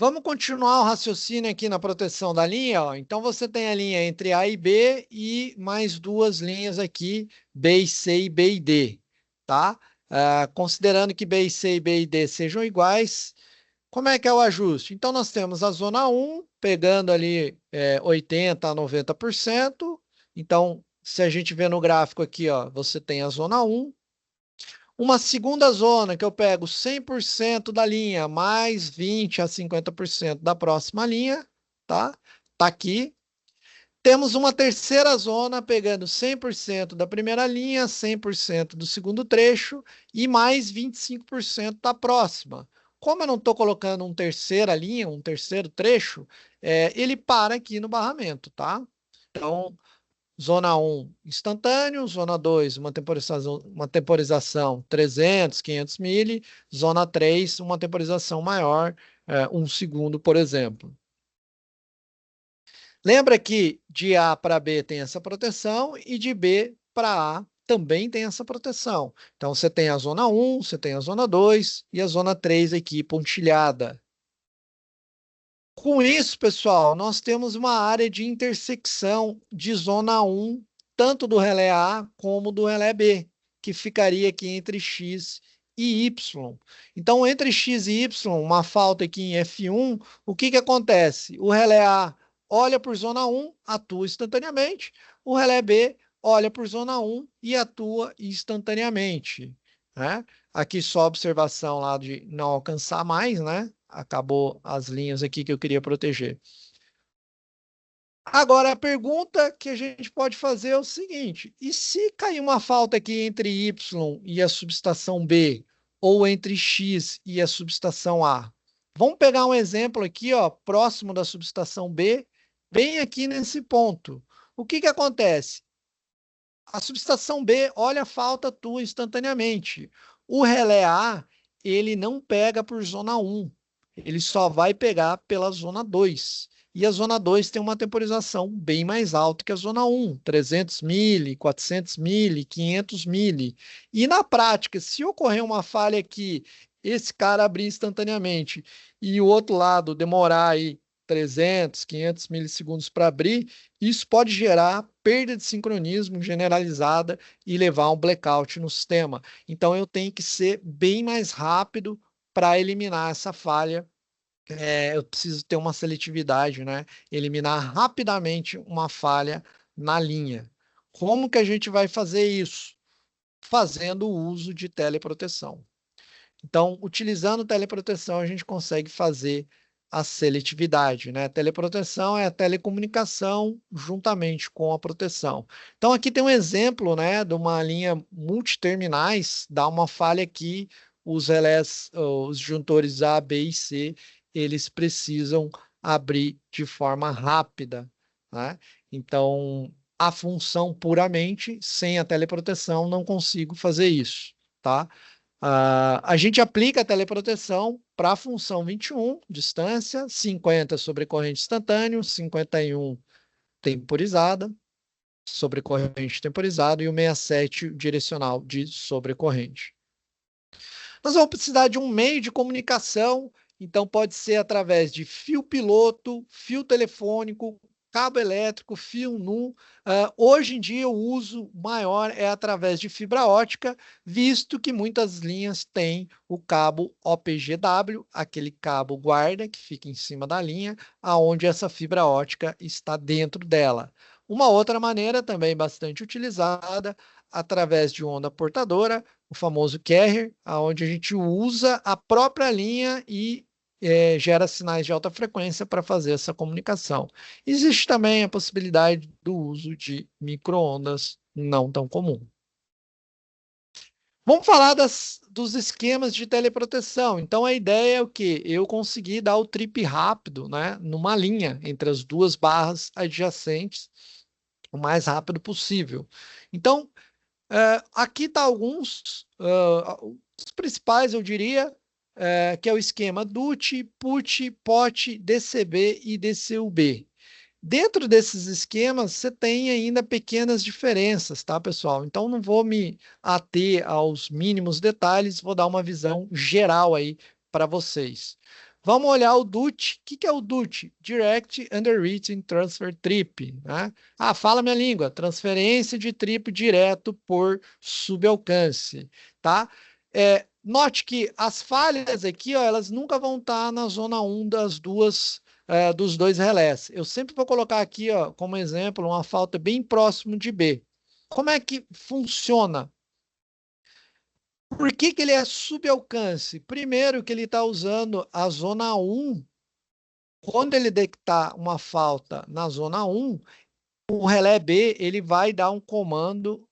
Vamos continuar o raciocínio aqui na proteção da linha, ó. Então você tem a linha entre A e B e mais duas linhas aqui, B e C e B e D, tá? Considerando que B e C e B e D sejam iguais, como é que é o ajuste? Então nós temos a zona um pegando ali 80 a 90%. Então, se a gente vê no gráfico aqui, ó, você tem a zona um. Uma segunda zona que eu pego 100% da linha, mais 20 a 50% da próxima linha, tá? Tá aqui. Temos uma terceira zona pegando 100% da primeira linha, 100% do segundo trecho e mais 25% da próxima. Como eu não estou colocando uma terceira linha, um terceiro trecho, ele para aqui no barramento, tá? Então, Zona um instantâneo. Zona 2 uma temporização 300, 500 mili. Zona 3 uma temporização maior, 1 segundo, por exemplo. Lembra que de A para B tem essa proteção e de B para A também tem essa proteção. Então, você tem a zona 1, você tem a zona 2 e a zona 3 aqui pontilhada. Com isso, pessoal, nós temos uma área de intersecção de zona 1, tanto do relé A como do relé B, que ficaria aqui entre X e Y. Então, entre X e Y, uma falta aqui em F1, o que que acontece? O relé A olha por zona 1, atua instantaneamente. O relé B olha por zona 1 e atua instantaneamente, né? Aqui só observação lá de não alcançar mais, né? Acabou as linhas aqui que eu queria proteger. Agora, a pergunta que a gente pode fazer é o seguinte: e se cair uma falta aqui entre Y e a subestação B, ou entre X e a subestação A? Vamos pegar um exemplo aqui, ó, próximo da subestação B, bem aqui nesse ponto. O que que acontece? A subestação B olha a falta, atua instantaneamente. O relé A, ele não pega por zona 1, ele só vai pegar pela zona 2. E a zona 2 tem uma temporização bem mais alta que a zona 1, 300 mili, 400 mili, 500 mili. E na prática, se ocorrer uma falha aqui, esse cara abrir instantaneamente e o outro lado demorar aí 300, 500 milissegundos para abrir, isso pode gerar perda de sincronismo generalizada e levar a um blackout no sistema. Então, eu tenho que ser bem mais rápido para eliminar essa falha. Eu preciso ter uma seletividade, né? Eliminar rapidamente uma falha na linha. Como que a gente vai fazer isso? Fazendo o uso de teleproteção. Então, utilizando teleproteção, a gente consegue fazer a seletividade, né? Teleproteção é a telecomunicação juntamente com a proteção. Então, aqui tem um exemplo, né, de uma linha multiterminais, dá uma falha aqui, os relés, os disjuntores A, B e C, eles precisam abrir de forma rápida, né? Então, a função puramente, sem a teleproteção, não consigo fazer isso, tá? A gente aplica a teleproteção para a função 21, distância, 50 sobre corrente instantâneo, 51 temporizada, sobre corrente temporizada e o 67 direcional de sobrecorrente. Nós vamos precisar de um meio de comunicação, então pode ser através de fio piloto, fio telefônico, cabo elétrico, fio NUM. Hoje em dia o uso maior é através de fibra ótica, visto que muitas linhas têm o cabo OPGW, aquele cabo guarda que fica em cima da linha, aonde essa fibra ótica está dentro dela. Uma outra maneira também bastante utilizada, através de onda portadora, o famoso carrier, onde a gente usa a própria linha e gera sinais de alta frequência para fazer essa comunicação. Existe também a possibilidade do uso de microondas não tão comum. Vamos falar dos esquemas de teleproteção. Então, a ideia é o quê? Eu conseguir dar o trip rápido, né, numa linha entre as duas barras adjacentes o mais rápido possível. Então, aqui está alguns, os principais, eu diria, que é o esquema DUT, PUT, POT, DCB e DCUB. Dentro desses esquemas, você tem ainda pequenas diferenças, tá, pessoal? Então, não vou me ater aos mínimos detalhes, vou dar uma visão geral aí para vocês. Vamos olhar o DUT. O que que é o DUT? Direct Underwritten Transfer Trip, né? Ah, fala minha língua. Transferência de trip direto por subalcance, tá? Note que as falhas aqui, ó, elas nunca vão estar na zona 1 dos dois relés. Eu sempre vou colocar aqui, ó, como exemplo, uma falta bem próximo de B. Como é que funciona? Por que que ele é subalcance? Primeiro que ele está usando a zona 1. Quando ele detectar uma falta na zona 1, o relé B ele vai dar um comando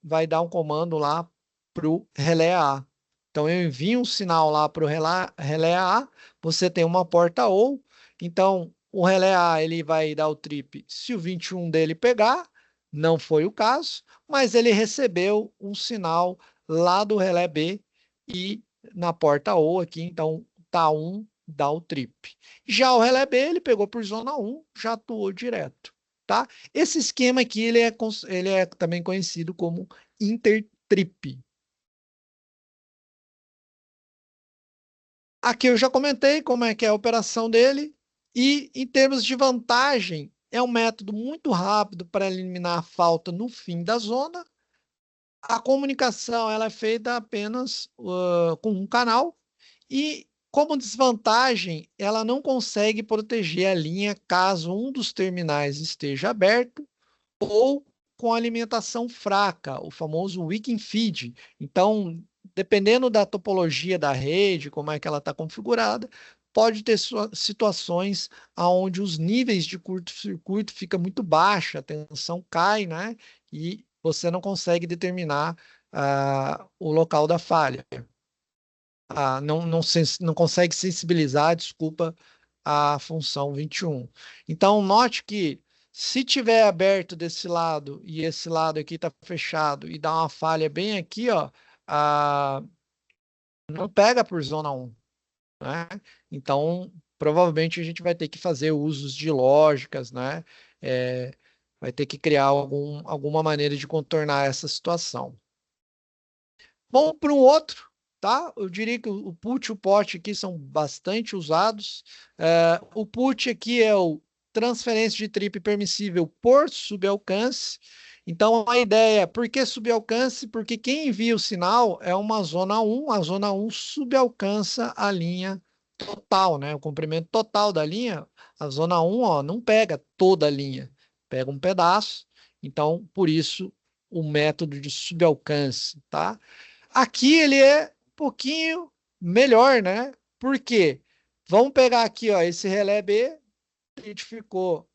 lá para o relé A. Então eu envio um sinal lá para o relé A, você tem uma porta OU, então o relé A ele vai dar o trip se o 21 dele pegar, não foi o caso, mas ele recebeu um sinal lá do relé B e na porta OU aqui, então tá 1, dá o trip. Já o relé B ele pegou por zona 1, já atuou direto, tá? Esse esquema aqui ele é também conhecido como intertrip. Aqui eu já comentei como é que é a operação dele e em termos de vantagem, é um método muito rápido para eliminar a falta no fim da zona. A comunicação ela é feita apenas com um canal e como desvantagem, ela não consegue proteger a linha caso um dos terminais esteja aberto ou com alimentação fraca, o famoso weak feed. Então, dependendo da topologia da rede, como é que ela está configurada, pode ter situações onde os níveis de curto-circuito ficam muito baixos, a tensão cai, né? E você não consegue determinar o local da falha. Não consegue sensibilizar, desculpa, a função 21. Então, note que se tiver aberto desse lado e esse lado aqui está fechado e dá uma falha bem aqui, ó, não pega por zona 1, né? Então, provavelmente a gente vai ter que fazer usos de lógicas, né? É, vai ter que criar alguma maneira de contornar essa situação. Vamos para um outro, tá? Eu diria que o put e o pot aqui são bastante usados. O put aqui é o transferência de trip permissível por subalcance. Então, a ideia, por que subalcance? Porque quem envia o sinal é uma zona 1, a zona 1 subalcança a linha total, né? O comprimento total da linha, a zona 1, ó, não pega toda a linha, pega um pedaço. Então, por isso, o método de subalcance, tá? Aqui ele é um pouquinho melhor, né? Por quê? Vamos pegar aqui, ó, esse relé B, identificou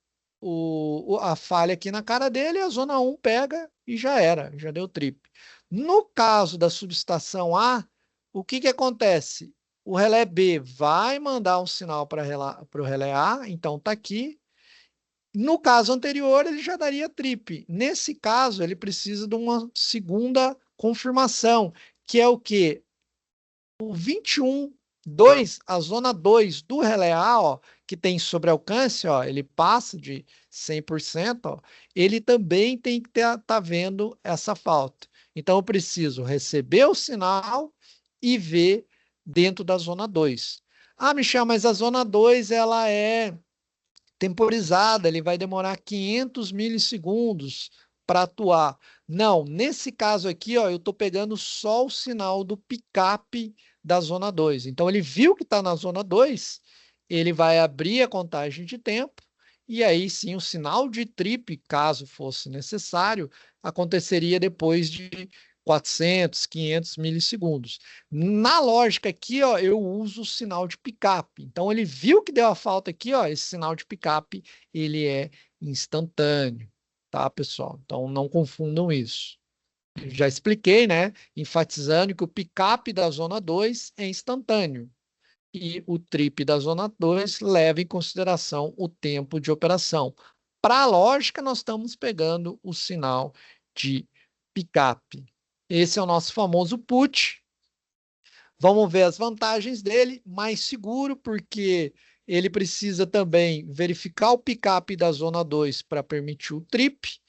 a falha aqui na cara dele, a zona 1 pega e já era, já deu trip. No caso da subestação A, o que que acontece? O relé B vai mandar um sinal para o relé A, então tá aqui. No caso anterior, ele já daria trip. Nesse caso, ele precisa de uma segunda confirmação, que é o quê? O 21, 2, a zona 2 do relé A, ó, que tem sobrealcance, ó, ele passa de 100%, ó, ele também tem que tá vendo essa falta. Então, eu preciso receber o sinal e ver dentro da zona 2. Ah, Michel, mas a zona 2 ela é temporizada, ele vai demorar 500 milissegundos para atuar. Não, nesse caso aqui, ó, eu estou pegando só o sinal do picape da zona 2. Então, ele viu que está na zona 2, ele vai abrir a contagem de tempo, e aí sim o sinal de trip, caso fosse necessário, aconteceria depois de 400, 500 milissegundos. Na lógica aqui, ó, eu uso o sinal de picape. Então ele viu que deu a falta aqui, ó, esse sinal de picape, ele é instantâneo, tá, pessoal? Então não confundam isso. Eu já expliquei, né, enfatizando que o picape da zona 2 é instantâneo e o trip da zona 2 leva em consideração o tempo de operação. Para a lógica, nós estamos pegando o sinal de picape. Esse é o nosso famoso put. Vamos ver as vantagens dele, mais seguro, porque ele precisa também verificar o picape da zona 2 para permitir o trip,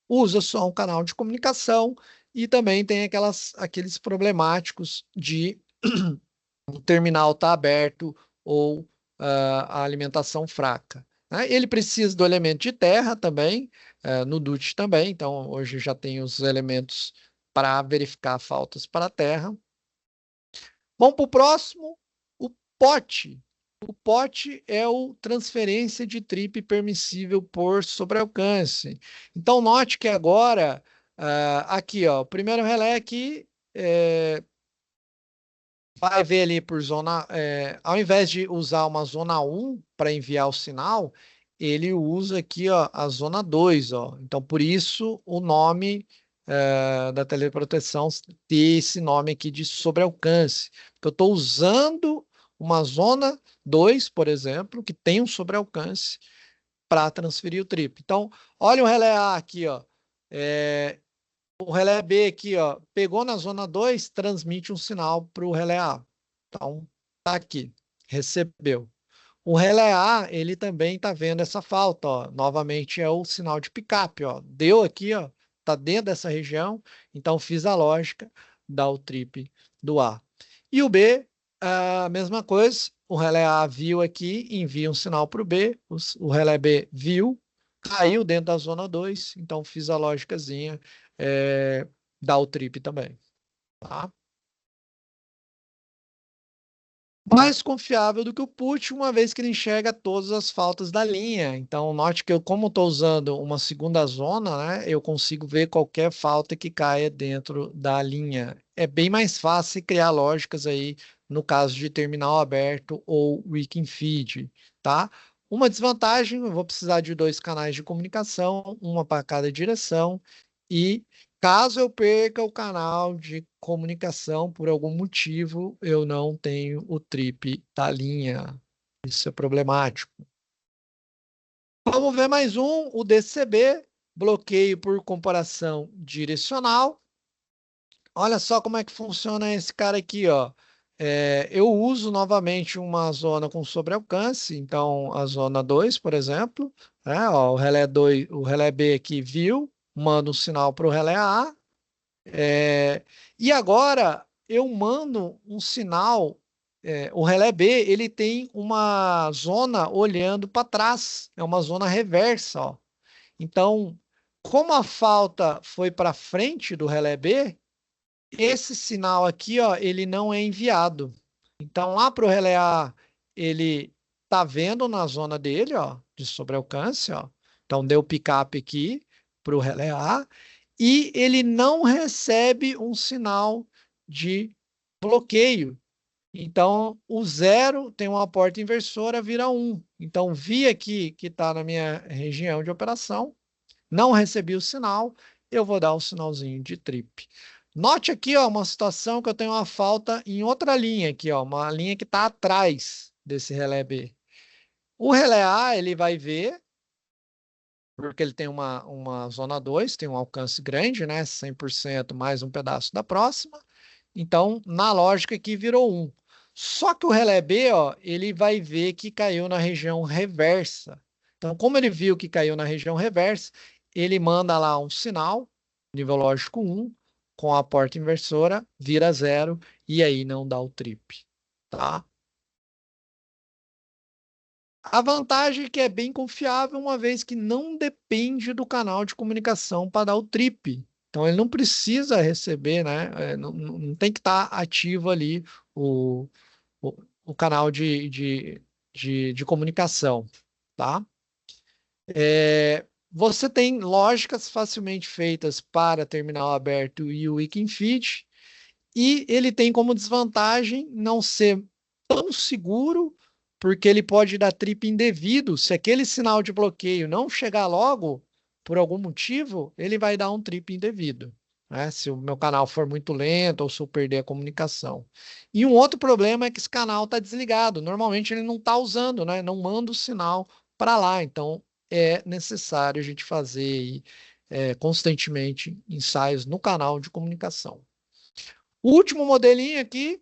usa só um canal de comunicação e também tem aqueles problemáticos de o terminal estar aberto ou a alimentação fraca, né? Ele precisa do elemento de terra também, no DUT também, então hoje já tem os elementos para verificar faltas para a terra. Vamos para o próximo, o pote. O pote é o transferência de trip permissível por sobrealcance. Então, note que agora, aqui, ó, o primeiro relé aqui, vai ver ali por zona, ao invés de usar uma zona 1 para enviar o sinal, ele usa aqui, ó, a zona 2, ó. Então, por isso o nome da teleproteção ter esse nome aqui de sobrealcance. Porque eu estou usando uma zona 2, por exemplo, que tem um sobrealcance para transferir o trip. Então, olha o relé A aqui, ó. O relé B aqui, ó, pegou na zona 2, transmite um sinal para o relé A. Então, tá aqui, recebeu. O relé A, ele também está vendo essa falta, ó. Novamente é o sinal de picape, ó. Deu aqui, ó, tá dentro dessa região, então fiz a lógica, dá o trip do A. E o B, a mesma coisa, o relé A viu aqui, envia um sinal para o B, o relé B viu, caiu dentro da zona 2, então fiz a lógicazinha, dá o trip também, tá? Mais confiável do que o put, uma vez que ele enxerga todas as faltas da linha. Então, note que eu, como estou usando uma segunda zona, né, eu consigo ver qualquer falta que caia dentro da linha. É bem mais fácil criar lógicas aí no caso de terminal aberto ou weak in feed, tá? Uma desvantagem, eu vou precisar de dois canais de comunicação, uma para cada direção, e caso eu perca o canal de comunicação por algum motivo, eu não tenho o trip da linha. Isso é problemático. Vamos ver mais um, o DCB, bloqueio por comparação direcional. Olha só como é que funciona esse cara aqui, ó. Eu uso novamente uma zona com sobrealcance, então a zona 2, por exemplo, né, ó, o relé 2, o relé B aqui viu, manda um sinal para o relé A. E agora eu mando um sinal. O relé B ele tem uma zona olhando para trás, é uma zona reversa, ó. Então, como a falta foi para frente do relé B, esse sinal aqui, ó, ele não é enviado. Então, lá para o relé A, ele tá vendo na zona dele, ó, de sobrealcance, ó. Então, deu pick-up aqui para o relé A e ele não recebe um sinal de bloqueio. Então, o zero tem uma porta inversora, vira um. Então, vi aqui que está na minha região de operação, não recebi o sinal, eu vou dar o sinalzinho de trip. Note aqui, ó, uma situação que eu tenho uma falta em outra linha aqui, ó, uma linha que está atrás desse relé B. O relé A, ele vai ver, porque ele tem uma zona 2, tem um alcance grande, né? 100% mais um pedaço da próxima. Então, na lógica aqui, virou 1. Só que o relé B, ó, ele vai ver que caiu na região reversa. Então, como ele viu que caiu na região reversa, ele manda lá um sinal, nível lógico 1, com a porta inversora, vira 0, e aí não dá o trip, tá? A vantagem é que é bem confiável, uma vez que não depende do canal de comunicação para dar o trip. Então, ele não precisa receber, né? Não tem que estar ativo ali o, o canal de comunicação, tá? Você tem lógicas facilmente feitas para terminal aberto e o Weekend Feed, e ele tem como desvantagem não ser tão seguro, porque ele pode dar trip indevido. Se aquele sinal de bloqueio não chegar logo, por algum motivo, ele vai dar um trip indevido, né? Se o meu canal for muito lento ou se eu perder a comunicação. E um outro problema é que esse canal está desligado. Normalmente ele não está usando, né? Não manda o sinal para lá. Então é necessário a gente fazer aí, constantemente ensaios no canal de comunicação. O último modelinho aqui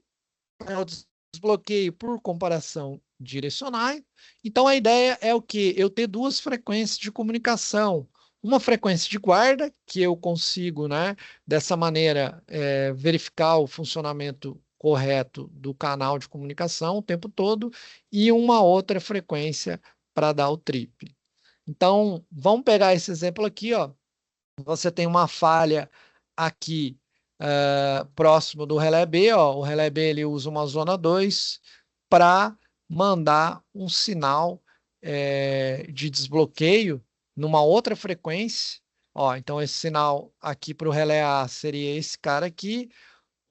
é o desbloqueio por comparação direcionais. Então, a ideia é o que? Eu ter duas frequências de comunicação. Uma frequência de guarda, que eu consigo, né, dessa maneira, verificar o funcionamento correto do canal de comunicação o tempo todo e uma outra frequência para dar o trip. Então, vamos pegar esse exemplo aqui, ó. Você tem uma falha aqui próximo do relé B, ó. O relé B ele usa uma zona 2 para mandar um sinal de desbloqueio numa outra frequência. Ó, então, esse sinal aqui para o relé A seria esse cara aqui.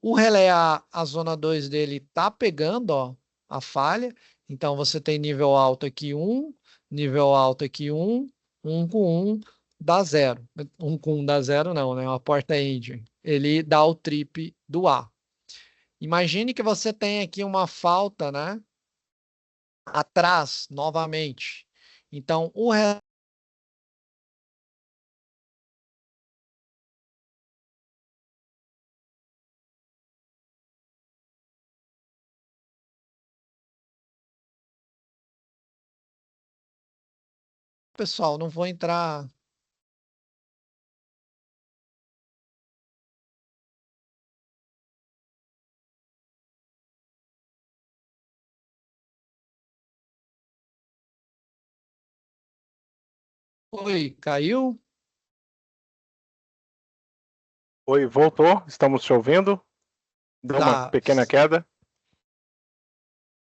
O relé a zona 2 dele tá pegando, ó, a falha. Então, você tem nível alto aqui 1, nível alto aqui 1, 1 com 1 dá 0. 1 com 1 dá 0 não, né? Uma porta engine. Ele dá o trip do A. Imagine que você tem aqui uma falta, né? Atrás, novamente. Então, o relé pessoal, não vou entrar. Oi, caiu? Oi, voltou, estamos te ouvindo. Deu uma Tá. pequena queda.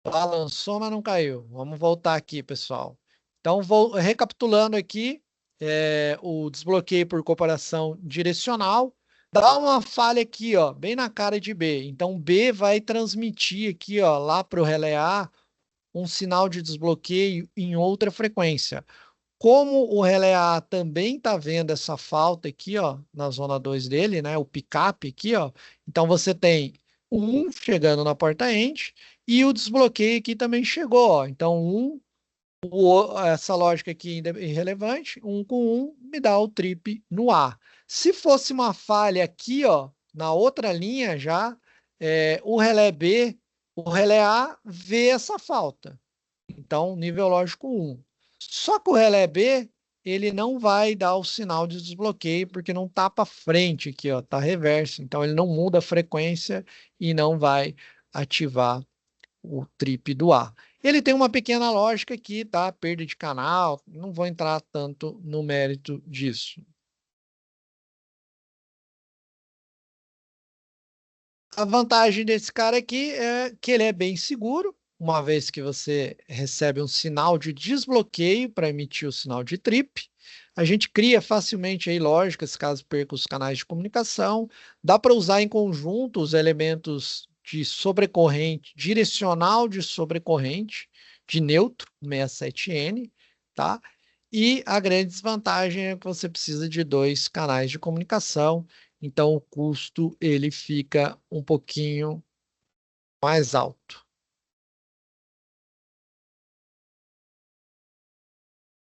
Balançou, mas não caiu. Vamos voltar aqui, pessoal. Então, recapitulando aqui, o desbloqueio por comparação direcional dá uma falha aqui, ó, bem na cara de B. Então, B vai transmitir aqui, ó, lá para o relé A um sinal de desbloqueio em outra frequência. Como o relé A também está vendo essa falta aqui, ó, na zona 2 dele, né, o pickup aqui, ó, então você tem um chegando na porta end e o desbloqueio aqui também chegou, ó. Então essa lógica aqui ainda é irrelevante, 1 com 1 me dá o trip no A. Se fosse uma falha aqui, ó, na outra linha já, o relé B, o relé A vê essa falta. Então, nível lógico 1. Só que o relé B, ele não vai dar o sinal de desbloqueio, porque não tá para frente aqui, ó, tá reverso. Então, ele não muda a frequência e não vai ativar o trip do A. Ele tem uma pequena lógica aqui, tá? Perda de canal, não vou entrar tanto no mérito disso. A vantagem desse cara aqui é que ele é bem seguro, uma vez que você recebe um sinal de desbloqueio para emitir o sinal de trip. A gente cria facilmente aí lógicas caso perca os canais de comunicação. Dá para usar em conjunto os elementos de sobrecorrente, direcional de sobrecorrente, de neutro, 67N, tá? E a grande desvantagem é que você precisa de dois canais de comunicação, então o custo ele fica um pouquinho mais alto.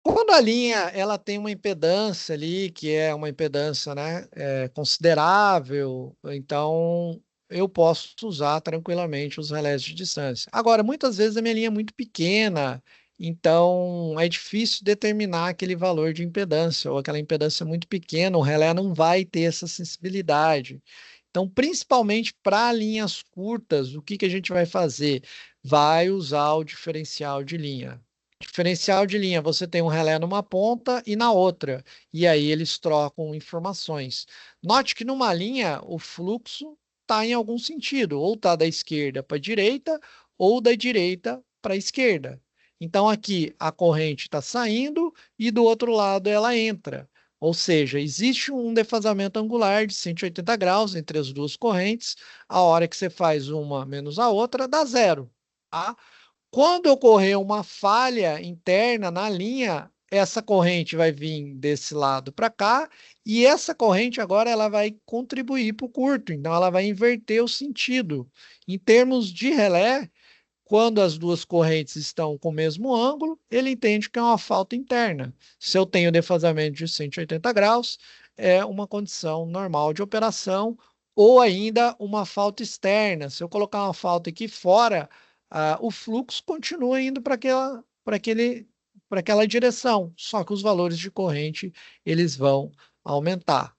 Quando a linha ela tem uma impedância ali, que é uma impedância, né, considerável, então eu posso usar tranquilamente os relés de distância. Agora, muitas vezes a minha linha é muito pequena, então é difícil determinar aquele valor de impedância, ou aquela impedância é muito pequena, o relé não vai ter essa sensibilidade. Então, principalmente para linhas curtas, o que que a gente vai fazer? Vai usar o diferencial de linha. Diferencial de linha, você tem um relé numa ponta e na outra, e aí eles trocam informações. Note que numa linha o fluxo está em algum sentido, ou está da esquerda para a direita, ou da direita para a esquerda. Então aqui a corrente está saindo e do outro lado ela entra. Ou seja, existe um defasamento angular de 180 graus entre as duas correntes. A hora que você faz uma menos a outra, dá zero. Tá? Quando ocorrer uma falha interna na linha, essa corrente vai vir desse lado para cá e essa corrente agora ela vai contribuir para o curto, então ela vai inverter o sentido. Em termos de relé, quando as duas correntes estão com o mesmo ângulo, ele entende que é uma falta interna. Se eu tenho defasamento de 180 graus, é uma condição normal de operação, ou ainda uma falta externa. Se eu colocar uma falta aqui fora, o fluxo continua indo para aquela direção, só que os valores de corrente eles vão aumentar.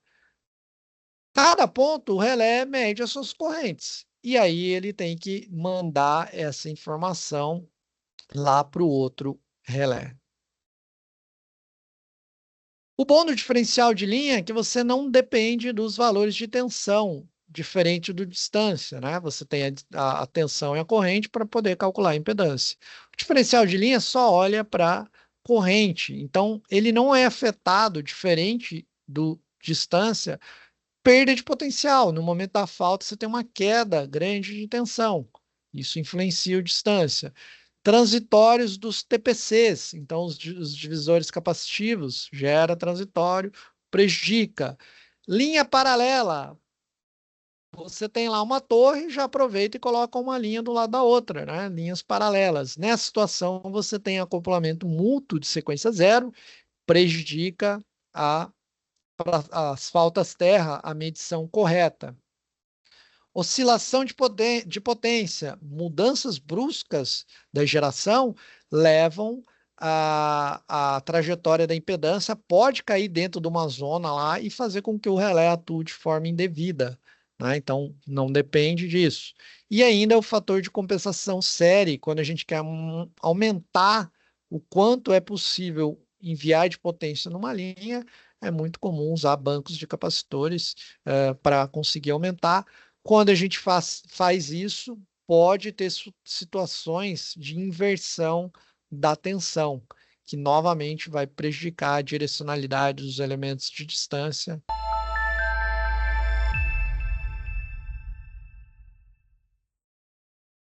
Cada ponto, o relé mede as suas correntes. e aí ele tem que mandar essa informação lá para o outro relé. O bom do diferencial de linha é que você não depende dos valores de tensão, diferente do distância, né? Você tem a tensão e a corrente para poder calcular a impedância. O diferencial de linha só olha para corrente, então ele não é afetado, diferente do distância, perda de potencial. No momento da falta, você tem uma queda grande de tensão. Isso influencia o distância. Transitórios dos TPCs, então os divisores capacitivos, gera transitório, prejudica. Linha paralela, você tem lá uma torre, já aproveita e coloca uma linha do lado da outra, né? Linhas paralelas. Nessa situação, você tem acoplamento mútuo de sequência zero, prejudica a, as faltas terra, a medição correta. Oscilação de potência, mudanças bruscas da geração levam a trajetória da impedância, pode cair dentro de uma zona lá e fazer com que o relé atue de forma indevida, né? Então, não depende disso. E ainda o fator de compensação série, quando a gente quer aumentar o quanto é possível enviar de potência numa linha, é muito comum usar bancos de capacitores para conseguir aumentar. Quando a gente faz isso, pode ter situações de inversão da tensão, que novamente vai prejudicar a direcionalidade dos elementos de distância.